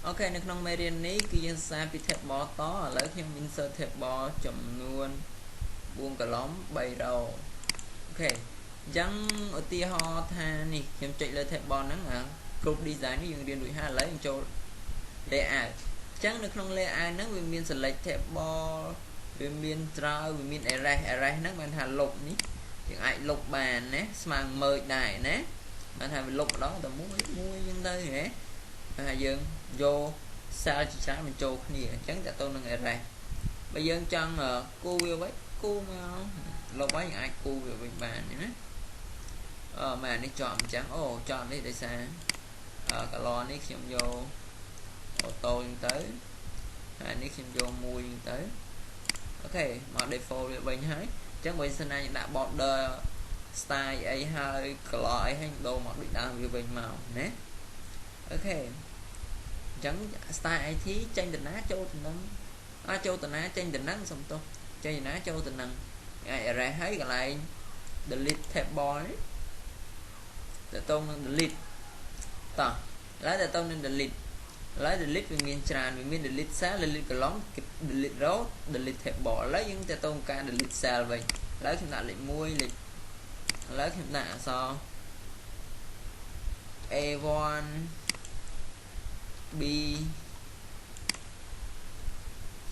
ok នៅក្នុងមេរៀននេះគឺយើងសិក្សាពី table តឥឡូវខ្ញុំ insert table ចំនួន4 column 3 row អូខេអញ្ចឹងឧទាហរណ៍ថានេះខ្ញុំចុចលើ table ហ្នឹងgroup design នេះយើងរៀនរួចហើយឥឡូវយើងចូល layout អញ្ចឹងនៅក្នុង layout ហ្នឹងវាមាន select table វាមានត្រូវវាមាន array ហ្នឹងបានថាលុបនេះយើងអាចលុបបានណាស្មើ merge ដែរណាបានថាវាលុបម្ដងតែមួយអញ្ចឹងទៅណាហើយយើងយក cell ជាច្រើនបញ្ចូលគ្នាអញ្ចឹងតើតើនឹង array បើយើងចង់គូវាវិញគូមកលុបហើយអាចគូវាវិញបានណាមកនេះចប់អញ្ចឹងអូចប់នេះដោយសារcolor នេះខ្ញុំយក auto អញ្ចឹងទៅហើយនេះខ្ញុំយកមួយអញ្ចឹងទៅអូខេមក default វាវិញហើយអញ្ចឹងបើសិនណាយើងដាក់ border style អីហើយ color អីហើយដូរមកដូចដើមវាវិញមកណាអូខេអញ្ចឹង style IT ចេញទៅណាចូលទៅនឹងចូលទៅណាចេញទៅនឹងសុំទោសចេញទៅណាចូលទៅនឹងអាច array ហើយកន្លែង delete table នេះតើតោងនឹង delete តោះឥឡូវតើតោងនឹង delete ឥឡូវ delete វាមានច្រើនវាមាន delete cell delete column delete row delete table ឥឡូវយើងតើតោងការ delete cell វិញឥឡូវខ្ញុំដាក់លេខ1លេខឥឡូវខ្ញុំដាក់អក្សរ A1 B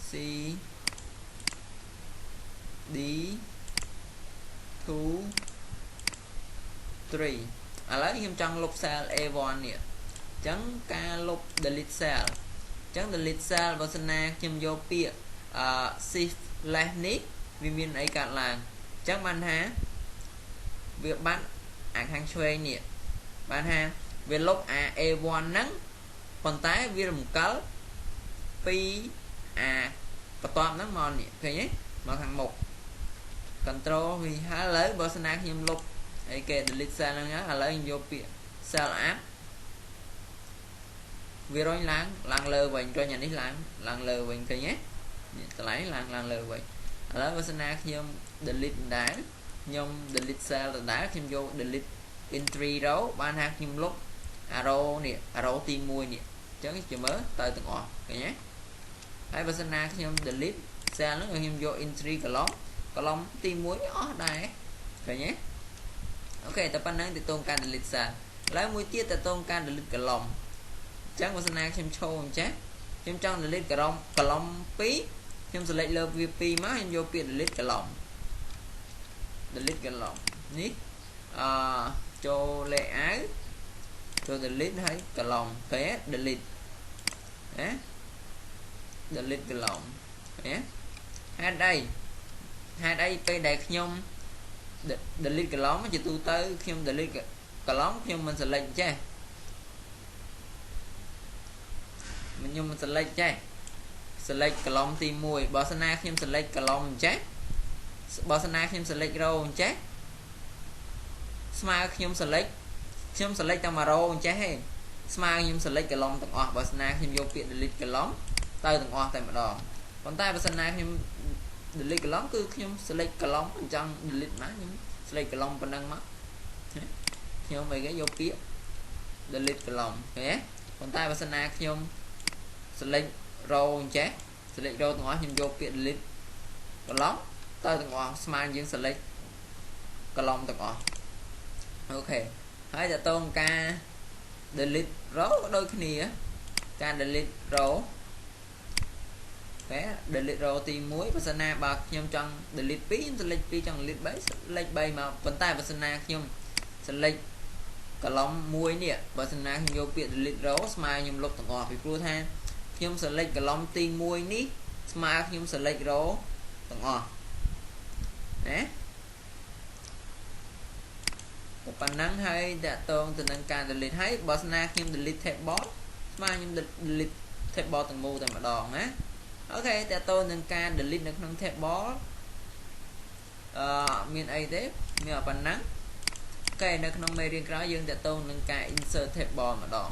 C D 2 3ឥឡូវខ្ញុំចង់លុប cell A1 នេះអញ្ចឹងការលុប delete cell អញ្ចឹង delete cell បើសិនណាខ្ញុំយកពាក្យshift left នេះវាមានអីកាត់ឡើងអញ្ចឹងបានថាវាបាត់អាខាងឆ្វេងនេះបានថាវាលុបអា A1 ហ្នឹងប៉ុន្តែវារំកិលពីអាបន្ទាប់ហ្នឹងមកនេះឃើញទេមកខាងមុខ control វាហើយឥឡូវបើសិនណាខ្ញុំលុបអីគេ delete cell ហ្នឹងឥឡូវខ្ញុំយកពាក្យ cell up វារុញឡើងលើវិញរុញអានេះឡើងលើវិញឃើញទេនេះកន្លែងឡើងលើវិញឥឡូវបើសិនណាខ្ញុំ delete ដែរខ្ញុំ delete cell ដដែលខ្ញុំយក delete entry row បានថាខ្ញុំលុប arrow នេះ arrow ទី1នេះអញ្ចឹងជាមើលទៅទាំងអស់ឃើញទេហើយបើសិនណាខ្ញុំ delete cell ហ្នឹងខ្ញុំយក entry column ទី1អស់ដែរឃើញទេអូខេតែប៉ុណ្្នឹងទៅតងការ delete cell ឥឡូវមួយទៀតទៅតងការ delete column អញ្ចឹងបើសិនណាខ្ញុំឈរអញ្ចឹងខ្ញុំចង់ delete column 2ខ្ញុំ select លើវា2មកខ្ញុំយកពាក្យ delete column នេះចូល layout ចូល delete ហើយ column ឃើញទេ delete ណា delete column ឃើញទេហេតុអីពេលដែលខ្ញុំ delete column ជាទូទៅខ្ញុំ delete column ខ្ញុំមិន select ចេះខ្ញុំមិន select ចេះ select column ទី1បើសិនណាខ្ញុំ select column អញ្ចេះបើសិនណាខ្ញុំ select row អញ្ចេះស្មើខ្ញុំ select តែមួយ row អញ្ចេះទេស្មើខ្ញុំ select column ទាំងអស់បើសិនណាខ្ញុំយកពាក្យ delete column ទៅទាំងអស់តែម្ដងប៉ុន្តែបើសិនណាខ្ញុំ delete column គឺខ្ញុំ select column អញ្ចឹង delete មកខ្ញុំ select column ប៉ុណ្ណឹងមកខ្ញុំអីគេយកពាក្យ delete column ឃើញទេប៉ុន្តែបើសិនណាខ្ញុំ select row អញ្ចេះ select row ទាំងអស់ខ្ញុំយកពាក្យ delete column ទៅទាំងអស់ស្មើយើង select column ទាំងអស់អូខេហើយតើតើការ delete row ក៏ដូចគ្នាការ delete row delete row ទី1បើសិនណាបើខ្ញុំចង់ delete 2ខ្ញុំ select 2ចង់ delete 3 select 3មកប៉ុន្តែបើសិនណាខ្ញុំ select column 1នេះបើសិនណាខ្ញុំយកពាក្យ delete row ស្មើខ្ញុំលុបទាំងអស់ពីព្រោះថាខ្ញុំ select column ទី1នេះស្មើខ្ញុំ select row ទាំងអស់ណាតែប៉ុណ្ណឹងហើយតកតងទៅនឹងការ delete ហើយបើសិនណាខ្ញុំ delete table ស្មើខ្ញុំ delete table ទាំងមូលតែម្ដងណាអូខេតកតងនឹងការ delete នៅក្នុង table មានអីទេមានប៉ុណ្ណឹងអូខេនៅក្នុងមេរៀនក្រោយយើងតកតងនឹងការ insert table ម្ដង